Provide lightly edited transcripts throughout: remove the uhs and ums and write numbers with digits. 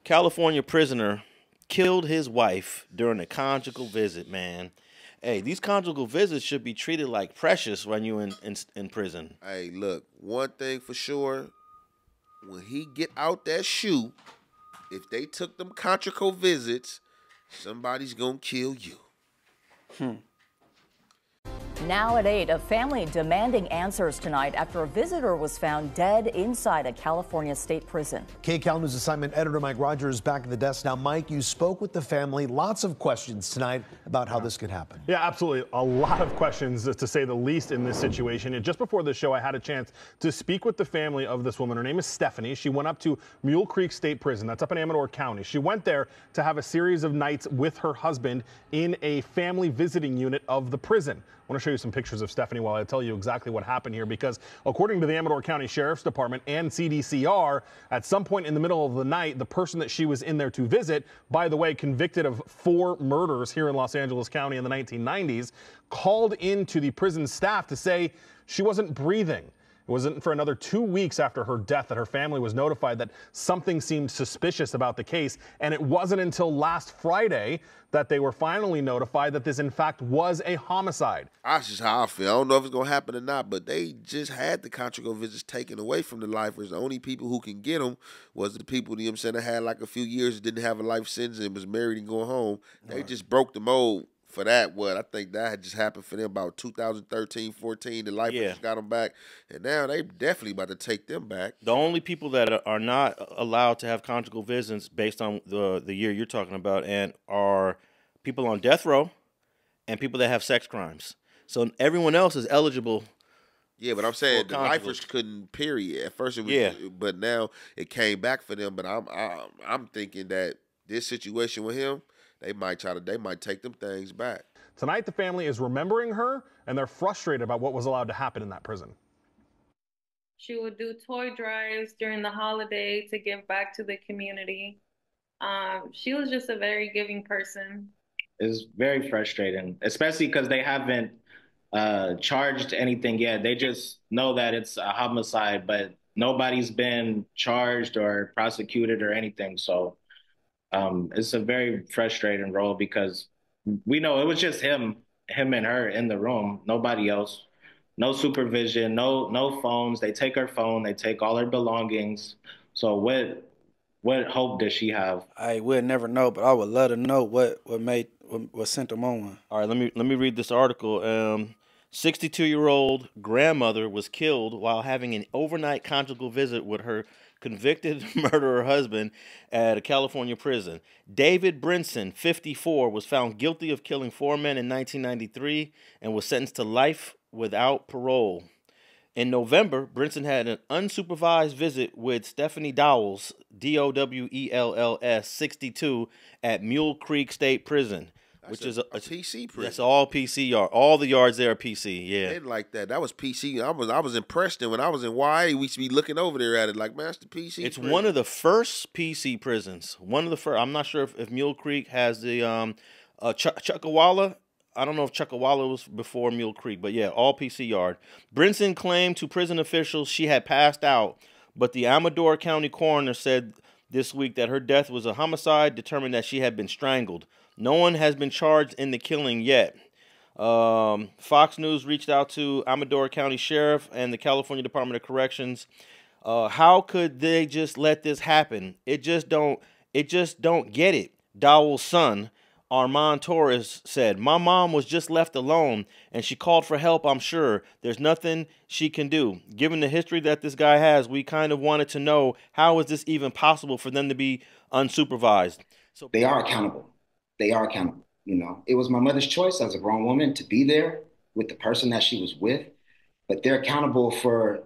California prisoner killed his wife during a conjugal visit, man. Hey, these conjugal visits should be treated like precious when you in prison. Hey, look, one thing for sure, when he get out that shoe, if they took them conjugal visits, somebody's gonna kill you. Now at 8, a family demanding answers tonight after a visitor was found dead inside a California state prison. KCAL News assignment editor Mike Rogers back at the desk now. Mike, you spoke with the family. Lots of questions tonight about how this could happen. Yeah, absolutely. A lot of questions, to say the least, in this situation. And just before the show, I had a chance to speak with the family of this woman. Her name is Stephanie. She went up to Mule Creek State Prison. That's up in Amador County. She went there to have a series of nights with her husband in a family visiting unit of the prison. I want to show you some pictures of Stephanie while I tell you exactly what happened here, because according to the Amador County Sheriff's Department and CDCR, at some point in the middle of the night, the person that she was in there to visit, by the way, convicted of 4 murders here in Los Angeles County in the 1990s, called into the prison staff to say she wasn't breathing. It wasn't for another 2 weeks after her death that her family was notified that something seemed suspicious about the case. And it wasn't until last Friday that they were finally notified that this, in fact, was a homicide. That's just how I feel. I don't know if it's going to happen or not, but they just had the conjugal visits taken away from the lifers. The only people who can get them was the people, you know what I'm saying, that had like a few years, didn't have a life sentence and was married and going home. They just broke the mold. For that, I think that had just happened for them about 2013, 14. The lifers got them back, and now they definitely about to take them back. The only people that are not allowed to have conjugal visits based on the year you're talking about and are people on death row and people that have sex crimes. So everyone else is eligible. Yeah, but I'm saying the lifers couldn't, period. At first it was, but now it came back for them. But I'm thinking that this situation with him, they might take them things back. Tonight, the family is remembering her, and they're frustrated about what was allowed to happen in that prison. She would do toy drives during the holiday to give back to the community. She was just a very giving person. It's very frustrating, especially because they haven't charged anything yet. They just know that it's a homicide, but nobody's been charged or prosecuted or anything. So it's a very frustrating role because we know it was just him and her in the room, nobody else, no supervision, no phones. They take her phone, they take all her belongings. So what hope does she have? I will never know, but I would love to know what sent them on. All right, let me read this article. 62-year-old grandmother was killed while having an overnight conjugal visit with her convicted murderer husband at a California prison. David Brinson, 54, was found guilty of killing 4 men in 1993 and was sentenced to life without parole. In November, Brinson had an unsupervised visit with Stephanie Dowells, Dowells, 62, at Mule Creek State Prison. Which is a PC prison. That's all PC yard. All the yards there are PC. Yeah, they didn't like that. That was PC. I was impressed. And when I was in YA, we used to be looking over there at it like, man, that's the PC. It's prison. one of the first PC prisons. One of the first. I'm not sure if Mule Creek has the Chuckawalla. I don't know if Chuckawalla was before Mule Creek, but yeah, all PC yard. Brinson claimed to prison officials she had passed out, but the Amador County coroner said this week that her death was a homicide, determined that she had been strangled. No one has been charged in the killing yet. Fox News reached out to Amador County Sheriff and the California Department of Corrections. How could they just let this happen? It just don't get it. Dowell's son, Armand Torres, said, "My mom was just left alone and she called for help, I'm sure. There's nothing she can do. Given the history that this guy has, we kind of wanted to know, how is this even possible for them to be unsupervised?" So they are accountable. They are accountable. You know, it was my mother's choice as a grown woman to be there with the person that she was with, but they're accountable for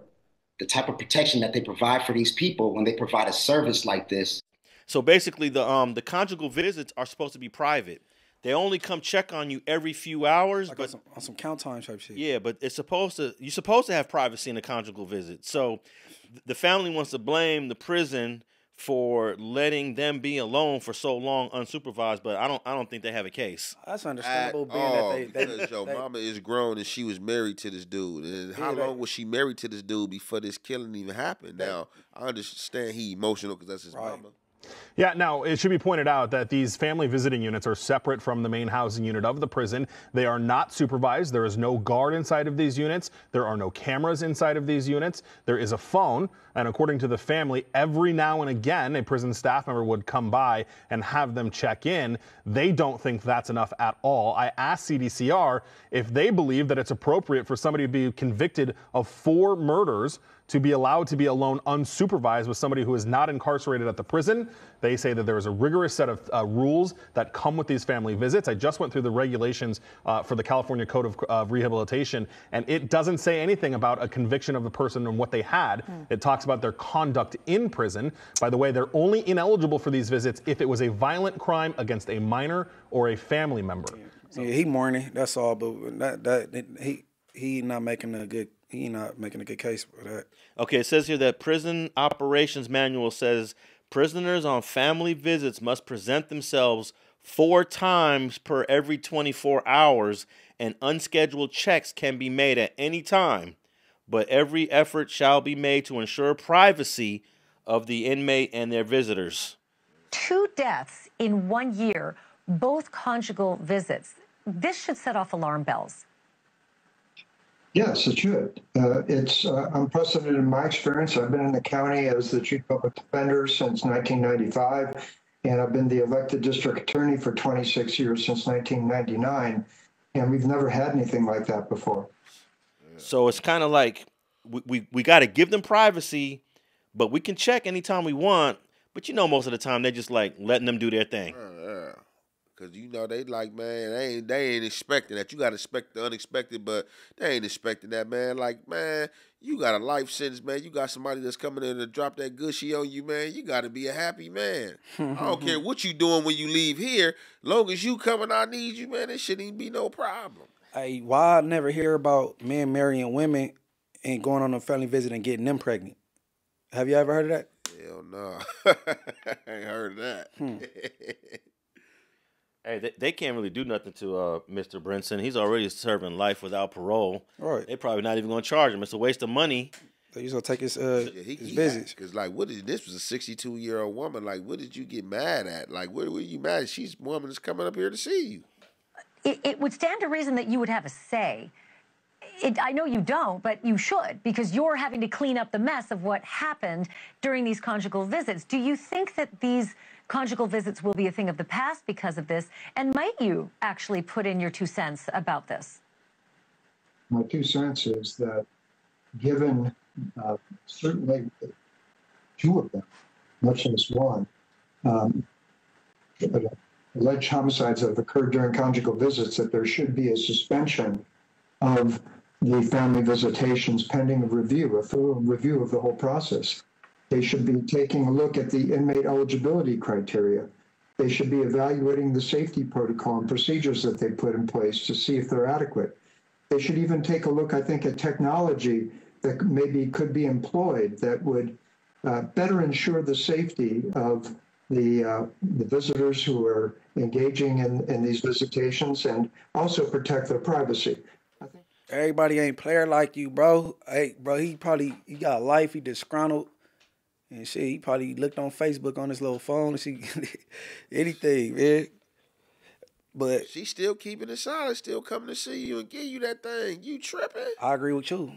the type of protection that they provide for these people when they provide a service like this. So basically, the conjugal visits are supposed to be private. They only come check on you every few hours, like but on some count time type shit. Yeah, but you're supposed to have privacy in a conjugal visit. So the family wants to blame the prison for letting them be alone for so long unsupervised, but I don't think they have a case. That's understandable, being that because your mama is grown and she was married to this dude. And how long was she married to this dude before this killing even happened? Now I understand he emotional because that's his mama. Yeah, now it should be pointed out that these family visiting units are separate from the main housing unit of the prison. They are not supervised. There is no guard inside of these units. There are no cameras inside of these units. There is a phone, and according to the family, every now and again a prison staff member would come by and have them check in. They don't think that's enough at all. I asked CDCR if they believe that it's appropriate for somebody to be convicted of 4 murders to be allowed to be alone unsupervised with somebody who is not incarcerated at the prison. They say that there is a rigorous set of rules that come with these family visits. I just went through the regulations for the California Code of Rehabilitation, and it doesn't say anything about a conviction of the person and what they had. It talks about their conduct in prison. By the way, they're only ineligible for these visits if it was a violent crime against a minor or a family member. Yeah, he mourning, that's all, but he not making a good case for that. Okay, it says here that Prison Operations Manual says prisoners on family visits must present themselves 4 times per every 24 hours, and unscheduled checks can be made at any time, but every effort shall be made to ensure privacy of the inmate and their visitors. 2 deaths in 1 year, both conjugal visits. This should set off alarm bells. Yes, it should. It's unprecedented in my experience. I've been in the county as the chief public defender since 1995, and I've been the elected district attorney for 26 years since 1999, and we've never had anything like that before. So it's kind of like we got to give them privacy, but we can check anytime we want. But you know, most of the time they're just like letting them do their thing. Because, you know, they like, man, they ain't expecting that. You got to expect the unexpected, but they ain't expecting that, man. Like, man, you got a life sentence, man. You got somebody that's coming in to drop that gushy on you, man. You got to be a happy man. I don't care what you doing when you leave here. Long as you coming, I need you, man. There shouldn't even be no problem. Hey, why I never hear about men marrying women and going on a family visit and getting them pregnant? Have you ever heard of that? Hell no. I ain't heard of that. Hey, they can't really do nothing to Mr. Brinson. He's already serving life without parole. Right. They're probably not even going to charge him. It's a waste of money. He's going to take his visits. Because, like, this was a 62-year-old woman. Like, what did you get mad at? Like, what were you mad at? She's a woman that's coming up here to see you. It would stand to reason that you would have a say. I know you don't, but you should, because you're having to clean up the mess of what happened during these conjugal visits. Do you think that these conjugal visits will be a thing of the past because of this? And might you actually put in your 2 cents about this? My 2 cents is that given certainly 2 of them, much less 1, alleged homicides that have occurred during conjugal visits, that there should be a suspension of the family visitations pending a review, a thorough review of the whole process. They should be taking a look at the inmate eligibility criteria. They should be evaluating the safety protocol and procedures that they put in place to see if they're adequate. They should even take a look, I think, at technology that maybe could be employed that would better ensure the safety of the visitors who are engaging in these visitations, and also protect their privacy. Everybody ain't player like you, bro. Hey, bro, he got a life. He disgruntled. And shit, he probably looked on Facebook on his little phone and see anything, man. But she's still keeping it solid, still coming to see you and give you that thing. You tripping? I agree with you.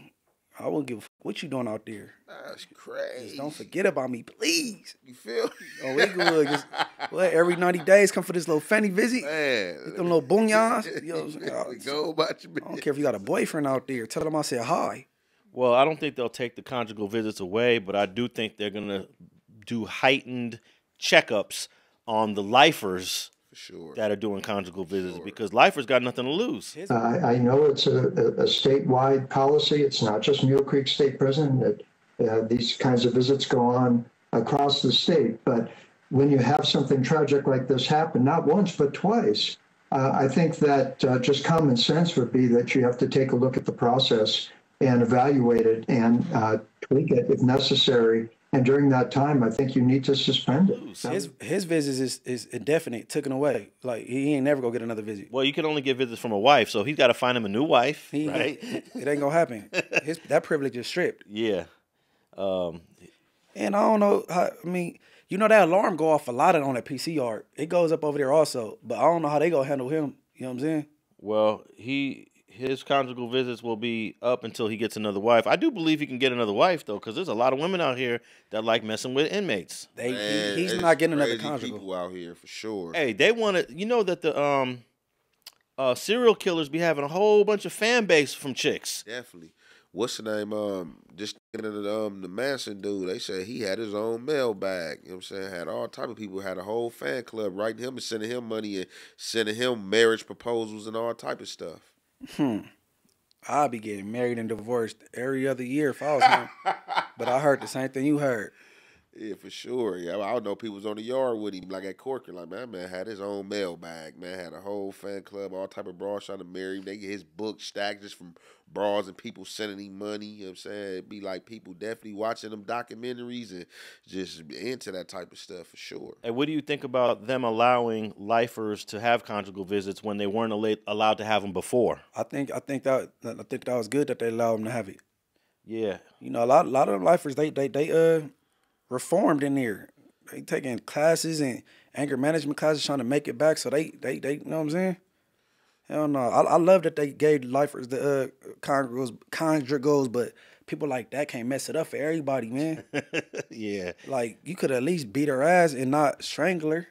I wouldn't give a fuck what you doing out there. That's crazy. Just don't forget about me, please. You feel? Oh, we good. Just, every 90 days come for this little fanny visit. Man. Get them little booyahs. Go about your business. I don't care if you got a boyfriend out there. Tell them I said hi. Well, I don't think they'll take the conjugal visits away, but I do think they're going to do heightened checkups on the lifers that are doing conjugal visits, because lifers got nothing to lose. I know it's a statewide policy. It's not just Mule Creek State Prison. These kinds of visits go on across the state. But when you have something tragic like this happen, not once but twice, I think that just common sense would be that you have to take a look at the process and evaluate it and tweak it if necessary. And during that time, I think you need to suspend it. His visits is indefinite, taken away. Like, he ain't never gonna get another visit. Well, you can only get visits from a wife, so he's got to find him a new wife, right? It ain't gonna happen. That privilege is stripped. Yeah. And I don't know how, I mean, You know that alarm go off a lot on that PC yard. It goes up over there also, but I don't know how they gonna handle him. You know what I'm saying? Well, his conjugal visits will be up until he gets another wife. I do believe he can get another wife though, because there's a lot of women out here that like messing with inmates. He's not getting another conjugal. People out here for sure. Hey, they want to. You know that the serial killers be having a whole bunch of fan base from chicks. Definitely. What's the name? Just the Manson dude. They said he had his own mailbag. You know what I'm saying? Had all type of people. Had a whole fan club writing him and sending him money and sending him marriage proposals and all type of stuff. I'd be getting married and divorced every other year if I was him. But I heard the same thing you heard. Yeah, for sure. Yeah, I know people was on the yard with him, like at Corker. Like, man had his own mailbag. Man had a whole fan club, all type of bras trying to marry him. They get his book stacked just from bras and people sending him money. You know what I'm saying? It'd be like people definitely watching them documentaries and just into that type of stuff for sure. And what do you think about them allowing lifers to have conjugal visits when they weren't allowed to have them before? I think that was good that they allowed them to have it. Yeah. You know, a lot of them lifers they reformed in there. They taking classes and anger management classes trying to make it back. So they you know what I'm saying? Hell no. I love that they gave lifers the conjugals, but people like that can't mess it up for everybody, man. Yeah. Like, you could at least beat her ass and not strangle her.